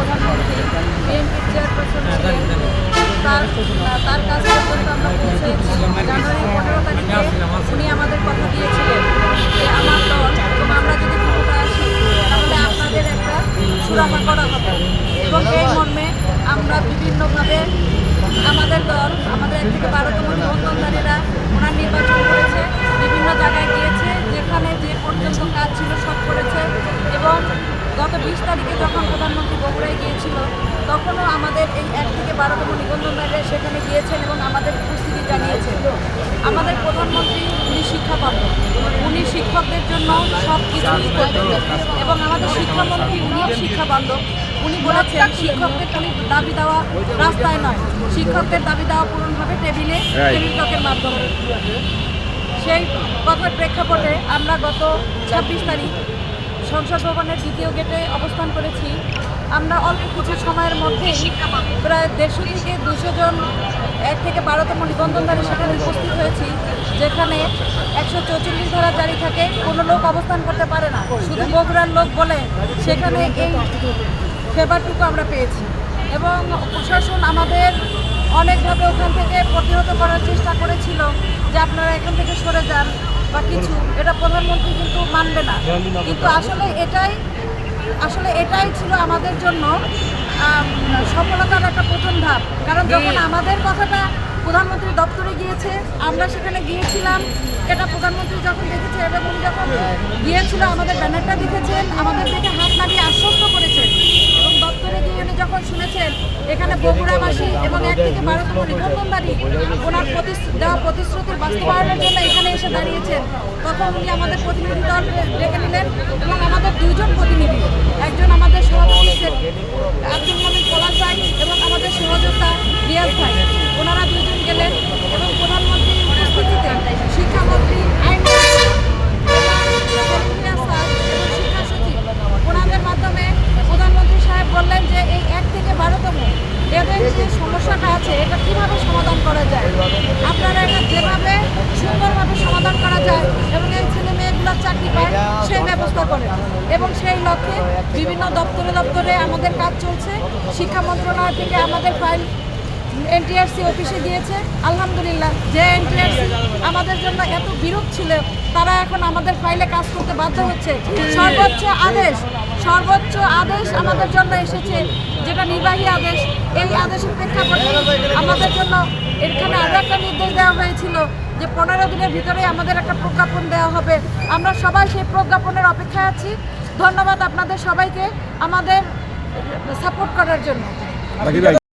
প্রধানমন্ত্রী বিএনপির চেয়ারপারসন ছিলেন, তার কাছ পর্যন্ত আমরা পৌঁছেছি। জানুয়ারি 15 তারিখে উনি আমাদের কথা দিয়েছিলেন যে আমার দল এবং আমরা যদি ক্ষমতায় আসি তাহলে আপনাদের একটা সুরাহা করা হবে, এবং এই মর্মে আমরা বিভিন্নভাবে আমাদের দল, আমাদের 1 থেকে 12তম নিবন্ধনকারীরা ওনার নির্বাচন করেছে, বিভিন্ন জায়গায় গিয়েছে, যেখানে যে পর্যন্ত কাজ ছিল সব করেছে। এবং গত 20 তারিখে যখন প্রধানমন্ত্রী বগুড়ায় গিয়েছিল তখনও আমাদের এই 1 থেকে 12তম নিবন্ধনকারীরা সেখানে গিয়েছেন এবং আমাদের উপস্থিতি জানিয়েছেন। আমাদের প্রধানমন্ত্রী উনি শিক্ষাপ্রাপ্ত, উনি শিক্ষকদের জন্য সব কিছুই করতেন, এবং আমাদের শিক্ষামন্ত্রী উনিও শিক্ষাবান্ধব। উনি বলেছেন শিক্ষকদের কোনো দাবি দেওয়া রাস্তায় নয়, শিক্ষকদের দাবি দেওয়া পূরণ হবে টেবিল টকের মাধ্যমে। সেই কথার প্রেক্ষাপটে আমরা গত 26 তারিখ সংসদ ভবনের 2য় গেটে অবস্থান করেছি। আমরা অল্প কিছু সময়ের মধ্যে প্রায় 150 থেকে 200 জন 1 থেকে 12তম নিবন্ধনকারী সেখানে উপস্থিত হয়েছি, যেখানে 144 ধারা জারি থাকে, কোনো লোক অবস্থান করতে পারে না, শুধু বগুড়ার লোক বলে সেখানে এই ফেভারটুকু আমরা পেয়েছি। এবং প্রশাসন আমাদের অনেকভাবে ওখান থেকে প্রতিহত করার চেষ্টা করেছিল যে আপনারা এখান থেকে সরে যান বা কিছু, এটা প্রধানমন্ত্রী কিন্তু মানবে না। কিন্তু আসলে এটাই ছিল আমাদের জন্য সফলতার একটা প্রথম ধাপ, কারণ যখন আমাদের কথাটা প্রধানমন্ত্রী দপ্তরে গিয়েছে, আমরা সেখানে গিয়েছিলাম, এটা প্রধানমন্ত্রী যখন দেখেছে এবং উনি যখন গিয়েছিল আমাদের ব্যানারটা দেখেছেন, আমাদের দেখে হাত নাড়িয়ে আশ্বস্ত করেছেন, এবং দপ্তরে গিয়ে উনি যখন শুনেছেন এখানে বগুড়াবাসী এবং 1 থেকে 12তম নিবন্ধনকারী ওনার দেওয়া প্রতিশ্রুতির বাস্তবায়নের জন্য এখানে এসে দাঁড়িয়েছেন, তখন উনি আমাদের প্রতিনিধি দল ডেকে নিলেন এবং আমাদের 2 জন প্রতিনিধি, একজন আমাদের সভাপতি আব্দুল মমিন পলাশ ভাই এবং আমাদের সহযোদ্ধা রিয়াজ ভাই, ওনারা 2 জন গেলেন এবং প্রধানমন্ত্রীর উপস্থিতিতে শিক্ষামন্ত্রী, আইনমন্ত্রী এবং শিক্ষা সচিব ওনাদের মাধ্যমে প্রধানমন্ত্রী সাহেব বললেন যে এই 1 থেকে 12তম এদের যে সমস্যাটা আছে এটা কীভাবে সমাধান করা যায়, আপনারা এটা যেভাবে সুন্দরভাবে সমাধান করা যায় এবং এই ছেলে মেয়েগুলোর চাকরি পায় সেই ব্যবস্থা করেন। এবং সেই লক্ষ্যে বিভিন্ন দপ্তরে আমাদের কাজ চলছে। শিক্ষা মন্ত্রণালয় থেকে আমাদের ফাইল এনটিআরসি অফিসে দিয়েছে। আলহামদুলিল্লাহ, যে এনটিআরসি আমাদের জন্য এত বিরূপ ছিল তারা এখন আমাদের ফাইলে কাজ করতে বাধ্য হচ্ছে। সর্বোচ্চ আদেশ আমাদের জন্য এসেছে, যেটা নির্বাহী আদেশ। এই আদেশের প্রেক্ষাপটে আমাদের জন্য এখানে আরও একটা নির্দেশ দেওয়া হয়েছিল যে 15 দিনের ভিতরে আমাদের একটা প্রজ্ঞাপন দেওয়া হবে। আমরা সবাই সেই প্রজ্ঞাপনের অপেক্ষায় আছি। ধন্যবাদ আপনাদের সবাইকে আমাদের সাপোর্ট করার জন্য।